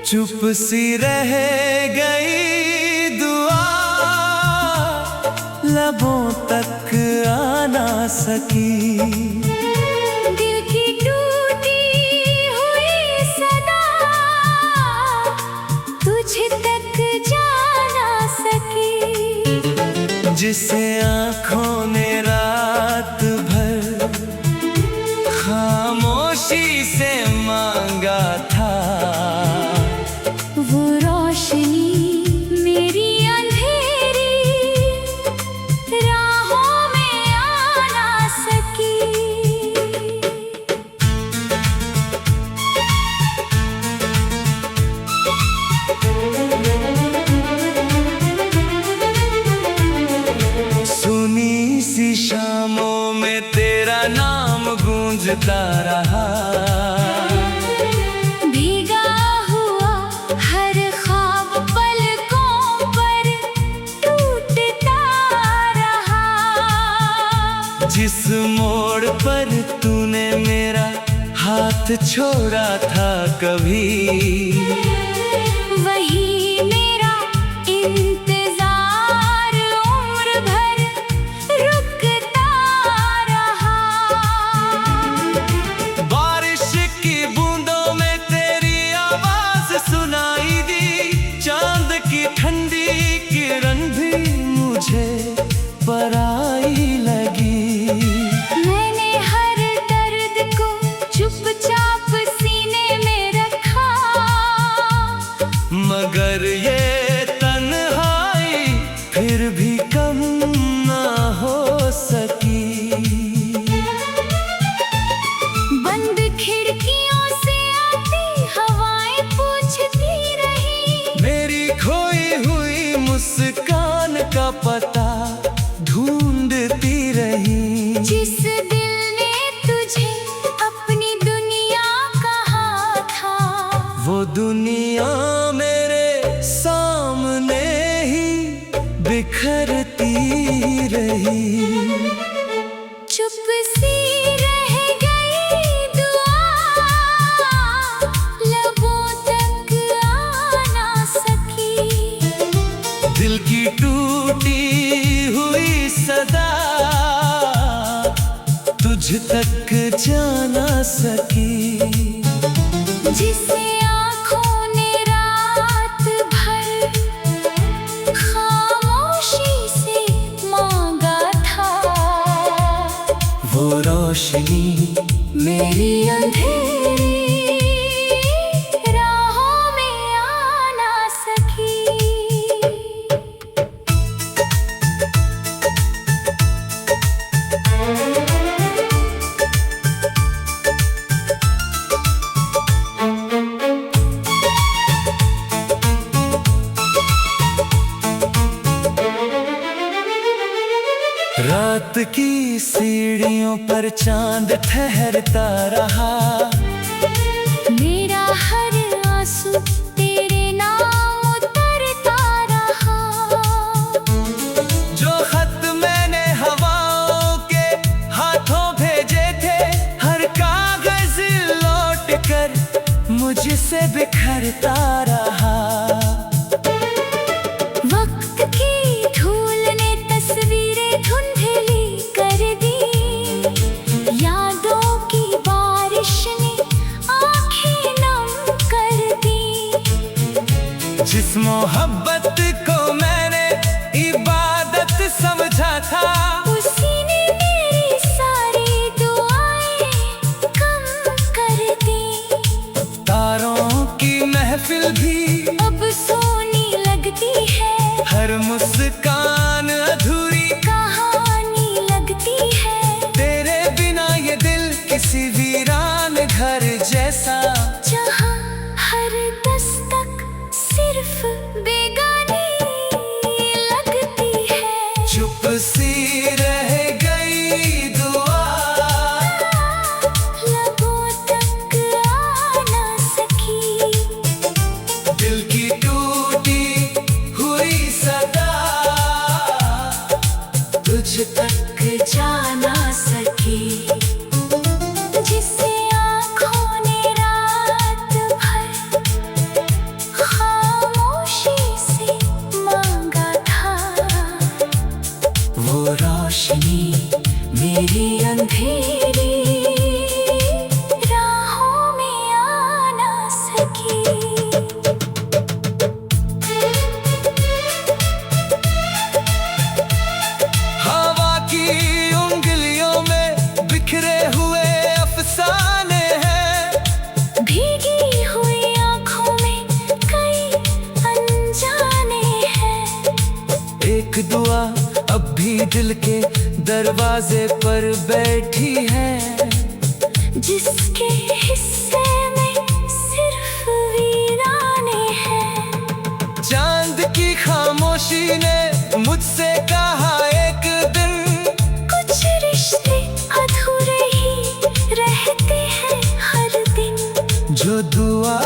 चुप सी रह गई दुआ, लबों तक आ ना सकी। दिल की टूटी हुई सदा तुझ तक जा ना सकी। जिसे आँखों ने रात भर खामोशी से मांगा था, वो रोशनी मेरी अंधेरी राहों में आ ना सकी। सुनी सी शामों में तेरा नाम गूंजता रहा, भीगा हुआ हर ख्वाब पलकों पर टूटता रहा। जिस मोड़ पर तूने मेरा हाथ छोड़ा था कभी, वही मेरा इंतजार उम्र भर रुकता रहा। बारिश की बूंदों में तेरी आवाज सुनाई दी, चांद की ठंडी किरण भी मुझे पराई लगी। मैंने हर दर्द को चुपचाप सीने में रखा, मगर ये तन्हाई फिर भी कम ना हो सकी। बंद खिड़कियों से आती हवाएं पूछती रही, मेरी खोई हुई मुस्कान का पता ढूंढती रही। जिस दिल ने तुझे अपनी दुनिया कहा था, वो दुनिया मेरे सामने ही बिखरती रही। चुप सी रह गई दुआ, लबों तक आ ना सकी। दिल की टूटी हुई सदा तुझ तक जा ना सकी। जिसे आँखों ने रात भर खामोशी से मांगा था, वो रोशनी मेरी अंधेरी राहों में आ ना सकी। रात की सीढ़ियों पर चांद ठहरता रहा, मेरा हर आंसू तेरे नाम उतरता रहा। जो खत मैंने हवाओं के हाथों भेजे थे, हर कागज लौट कर मुझसे बिखरता रहा। वक्त की धूल ने तस्वीरें धुंधली कर दी, यादों की बारिश ने आंखें नम कर दी। जिस मोहब्बत को मैंने इबादत समझा था, उसी ने मेरी सारी दुआएं कम कर दी। तारों की महफिल भी अब सोनी लगती है, हर मुस्कान अधूरी कहानी लगती है। तेरे बिना ये दिल किसी वीरान घर जैसा, जहाँ हर दस्तक सिर्फ बेगानी लगती है। चुप सी रह गई दुआ, लबों तक आ ना सकी। दिल की टूटी हुई सदा तुझ तक जा ना सकी। जिसे आँखों ने रात दिल के दरवाजे पर बैठी है, जिसके हिस्से में सिर्फ वीराने हैं। चांद की खामोशी ने मुझसे कहा एक दिन, कुछ रिश्ते अधूरे ही रहते हैं हर दिन। जो दुआ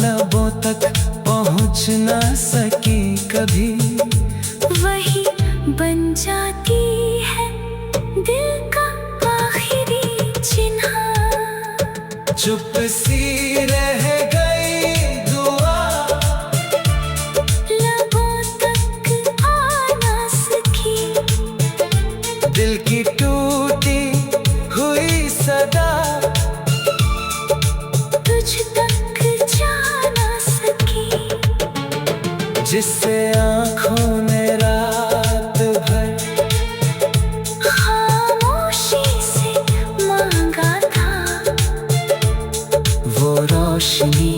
लबों तक पहुंच ना सकी कभी, वही बन जाती है दिल का आखिरी चिन्ह। चुप सी रह गई दुआ, लबों तक आ ना सकी। दिल की टूटी हुई सदा तुझ तक जा ना सकी। जिससे आँखों ने रात भर खामोशी से मांगा था, वो रोशनी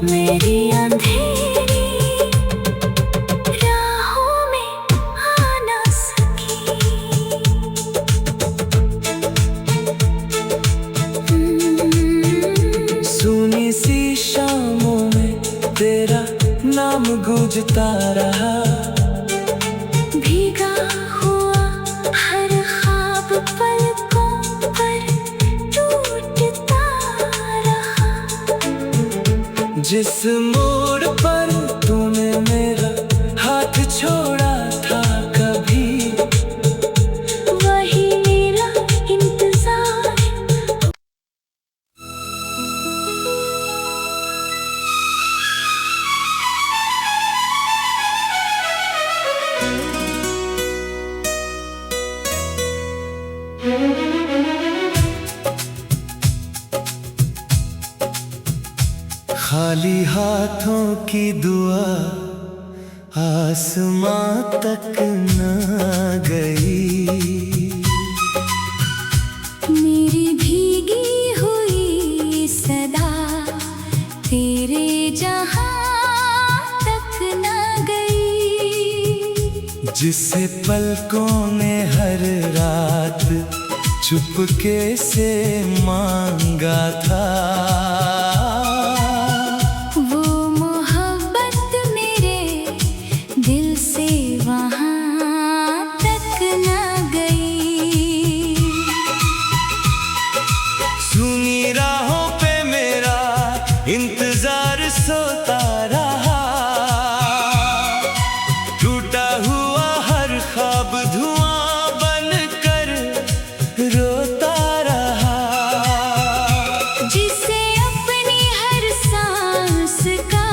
मेरी अंधेरी राहों में आ ना सकी। सुनी सी शामों में तेरा नाम गूंजता रहा, भीगा हुआ हर ख्वाब पलकों पर टूटता रहा। जिस मोड़ पर तूने मेरा हाथ छोड़ा था कभी, वही मेरा इंतजार। खाली हाथों की दुआ आसमां तक न गई, मेरी भीगी हुई सदा तेरे जहां तक न गई। जिसे पलकों ने हर रात चुपके से मांगा था, वो मोहब्बत मेरे दिल से वहां तक न गई। सुनी राहों पे मेरा इंतजार सोता रहा, टूटा हुआ हर ख्वाब धुआं बनकर रोता रहा। जिसे अपनी हर सांस का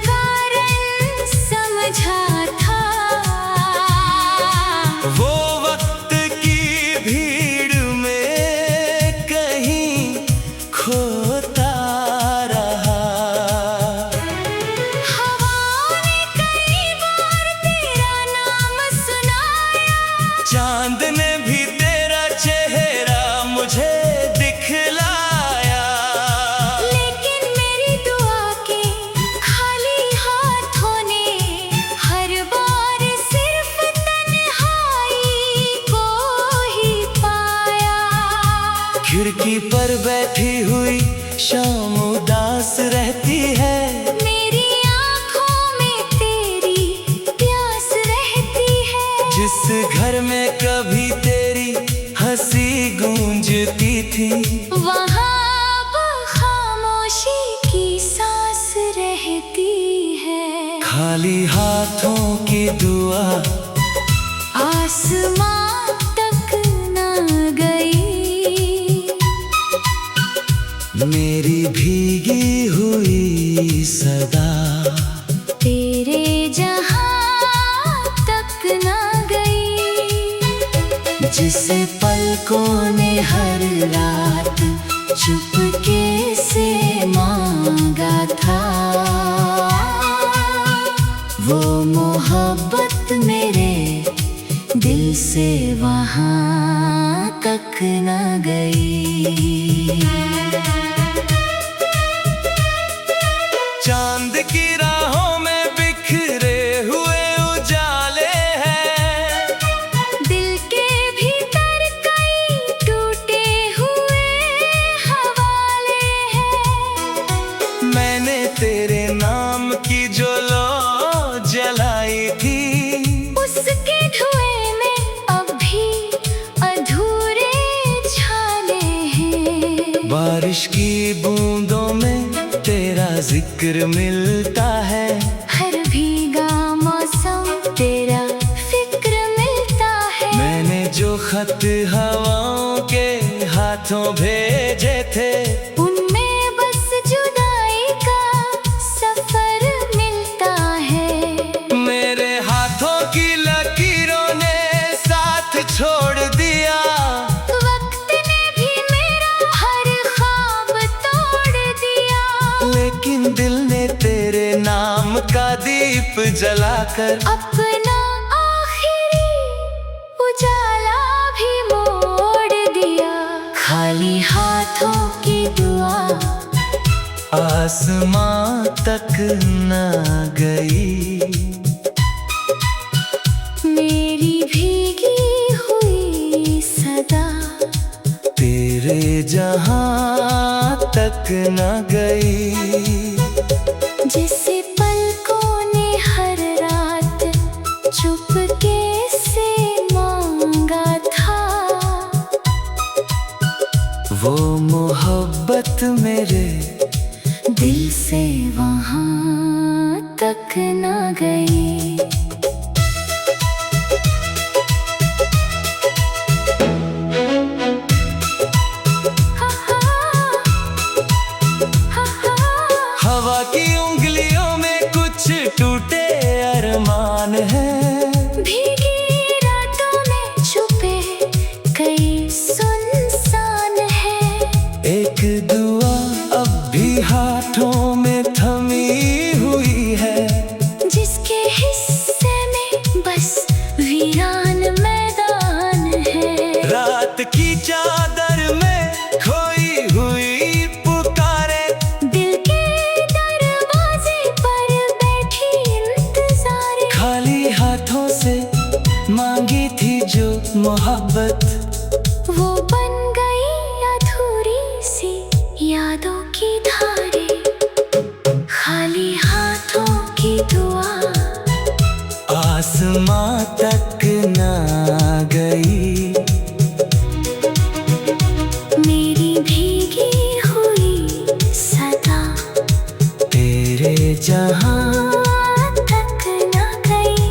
कारण समझा था, वो वक्त की भीड़ में कहीं खोता रहा। हवाओं ने कई बार तेरा नाम सुनाया, चांद ने भी तेरा चेहरा मुझे दिखलाया, लेकिन मेरी दुआ के खाली हाथों ने हर बार सिर्फ तन्हाई को ही पाया। खिड़की पर बैठी हुई शाम उदास रहती है, मेरी आँखों में तेरी प्यास रहती है। जिस घर में कभी तेरी हंसी गूंजती थी, वहाँ अब खामोशी की सांस रहती है। खाली हाथों की दुआ आसमां तक न गई, मेरी भीगी हुई सदा तेरे जहां तक न गई। जिसे पलकों ने हर रात चुपके से मांगा था, वो मोहब्बत मेरे दिल से वहां तक न गई। चांद की राहों में बिखरे हुए उजाले हैं, बारिश की बूंदों में तेरा जिक्र मिलता है। हर भीगा मौसम तेरा फिक्र मिलता है। मैंने जो खत हवाओं के हाथों भेजे थे, उनमें बस जुदाई का सफर मिलता है। मेरे हाथों की लकीरों ने साथ छोड़ दिया। वक्त ने भी मेरा हर ख्वाब तोड़ दिया। लेकिन दिल ने तेरे नाम का दीप जलाकर अपना आखिरी उजाला भी मोड़ दिया। खाली हाथों की दुआ आसमां तक न गई। मेरी भीगी हुई सदा तेरे जहां तक न गई। जिसे पलकों ने हर रात चुपके से मांगा था, वो मोहब्बत मेरे दिल से वहां तक न गई। हवा की उंगलियों में कुछ टूटे अरमान हैं। भीगी रातों में छुपे कई सुनसान है। एक दुआ अब भी हाथों में थमी हुई है। जिसके हिस्से में बस वीरान मैदान है। रात की चादर में खोई हुई पुकारे, दिल के दरवाजे पर बैठी इंतज़ारे। खाली हाथों से मांगी थी जो मोहब्बत, वो बन गई अधूरी सी यादों की धारे। खाली हाथों की दुआ आसमां तक न गई। मेरी भीगी हुई सदा तेरे जहां तक न गई।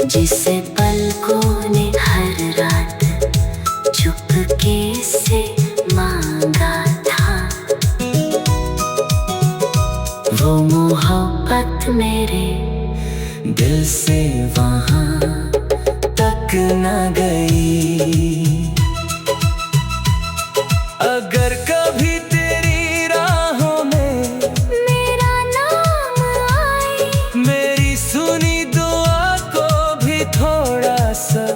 जिसे पलकों ने हर रात चुपके से मांगा था, वो मोहब्बत मेरे दिल से वहां तक न गई। अगर कभी तेरी राहों में मेरा नाम आए, मेरी सुनी दुआ को भी थोड़ा सा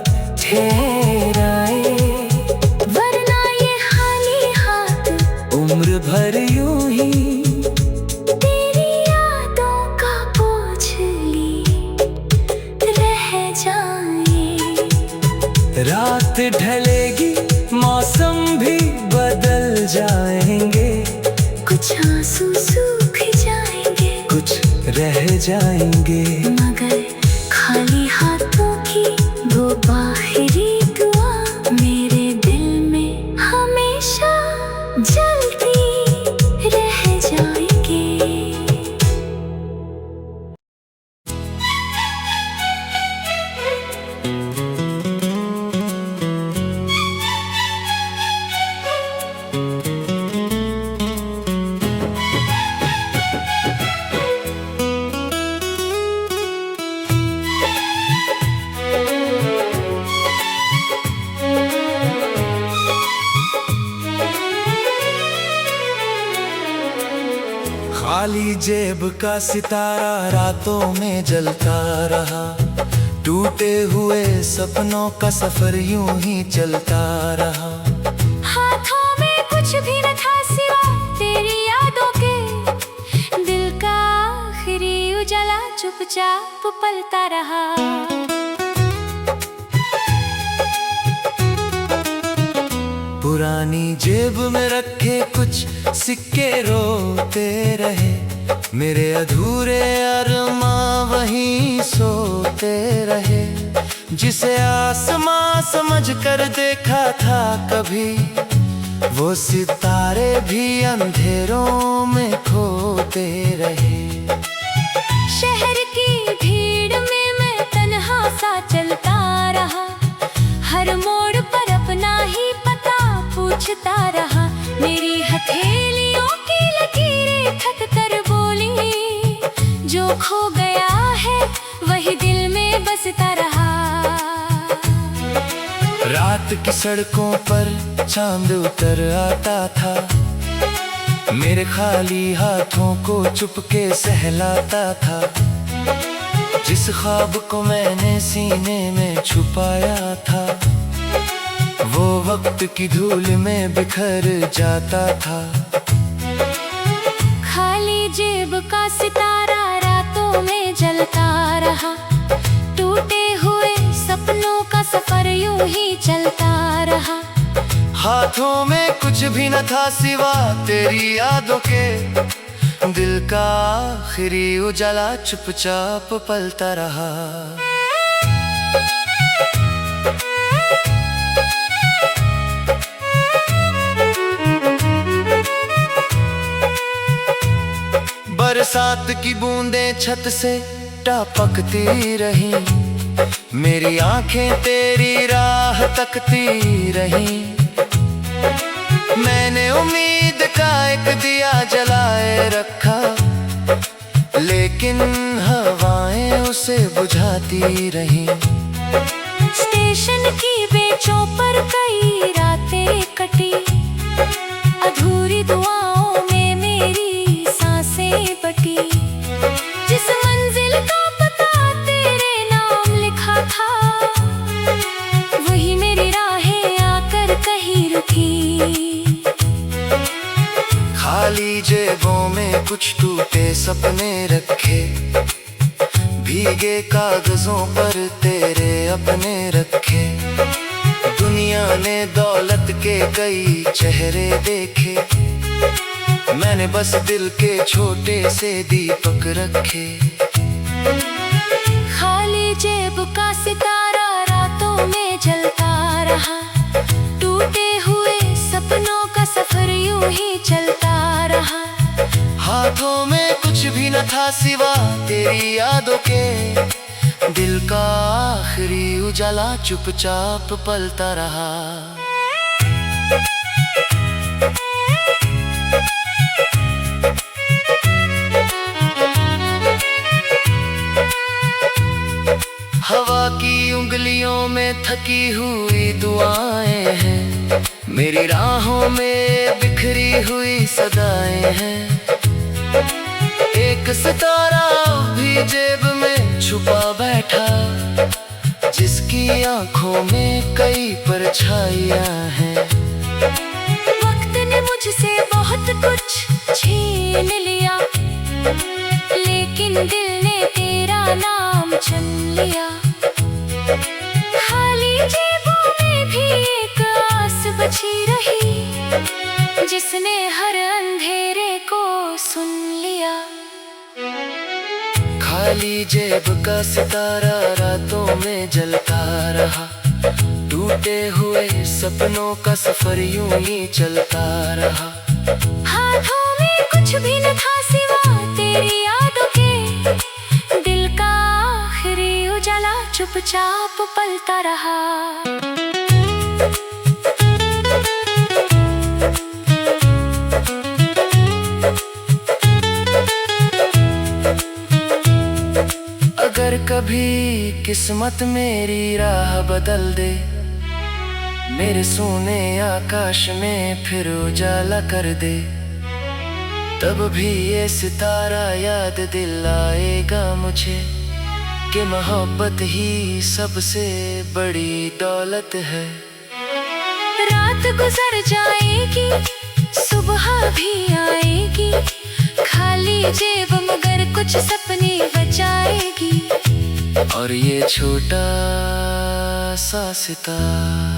ठहराए, वरना ये खाली हाथ उम्र भर यूं ही तेरी यादों का बोझ लिए रह जाए। रात ढलेगी मौसम भी बदल जाएंगे। कुछ आंसू सूख जाएंगे, कुछ रह जाएंगे। मगर खाली हाथों की वो आखिरी दुआ मेरे दिल में हमेशा जलती रह जाएंगे। खाली जेब का सितारा रातों में जलता रहा। टूटे हुए सपनों का सफर यूं ही चलता रहा। हाथों में कुछ भी न था सिवा तेरी यादों के। दिल का आखिरी उजाला चुपचाप पलता रहा। पुरानी जेब में रखे कुछ सिक्के रोते रहे। मेरे अधूरे अरमां वहीं सोते रहे। जिसे आसमां समझ कर देखा था कभी, वो सितारे भी अंधेरों में खोते रहे। शहर की भीड़ में मैं तन्हा सा चलता रहा, हर मोड़ पर अपना ही पता पूछता रहा। मेरी हथेलियों की लकीरें थक कर बोली, जो खो गया है वही दिल में बसता रहा। रात की सड़कों पर चांद उतर आता था, मेरे खाली हाथों को चुपके सहलाता था। जिस ख्वाब को मैंने सीने में छुपाया था, वो वक्त की धूल में बिखर जाता था। खाली जेब का सितारा रातों में जलता रहा, टूटे हुए सपनों का सफर यूं ही चलता रहा। हाथों में कुछ भी न था सिवा तेरी यादों के, दिल का आखिरी उजाला चुपचाप पलता रहा। बरसात की बूंदें छत से टपकती रही, मेरी आंखें तेरी राह तकती रही। मैंने उम्मीद का एक दिया जलाए रखा, लेकिन हवाएं उसे बुझाती रही। स्टेशन की बेंचों पर कई रातें कटी, अधूरी दुआओं में मेरी सांसें बटी। जिस मंजिल का पता तेरे नाम लिखा था, वही मेरी राहें आकर कहीं रुकी। खाली जेबों में कुछ टूटे सपने रखे, भीगे कागजों पर तेरे अपने रखे। दुनिया ने दौलत के कई चेहरे देखे, मैंने बस दिल के छोटे से दीपक रखे। खाली जेब का सितारा रातों में जलता रहा, टूटे हुए सपनों का सफर यूं ही चलता रहा। हाथों में कुछ भी न था सिवा तेरी यादों के, दिल का आखिरी उजाला चुपचाप पलता रहा। हवा की उंगलियों में थकी हुई दुआएं हैं, मेरी राहों में बिखरी हुई सदाएं हैं। एक सितारा भी जेब में छुपा बैठा, जिसकी आंखों में कई परछाइयां हैं। वक्त ने मुझसे बहुत कुछ छीन लिया, लेकिन दिल ने तेरा नाम चुन लिया। खाली जेबों में भी एक आस बची रही, जिसने हर अंधेरे को सुन लिया। खाली जेब का सितारा रातों में जलता रहा, टूटे हुए सपनों का सफर यूं ही चलता रहा। हाथों में कुछ भी न था सिवा तेरी यादों के, दिल का आखिरी उजाला चुपचाप पलता रहा। अगर कभी किस्मत मेरी राह बदल दे, मेरे सोने आकाश में फिर उजाला कर दे, तब भी ये सितारा याद दिलाएगा मुझे कि मोहब्बत ही सबसे बड़ी दौलत है। रात गुजर जाएगी, सुबह भी आएगी, खाली जेब मगर कुछ सपने बचाएगी। और ये छोटा सा सितारा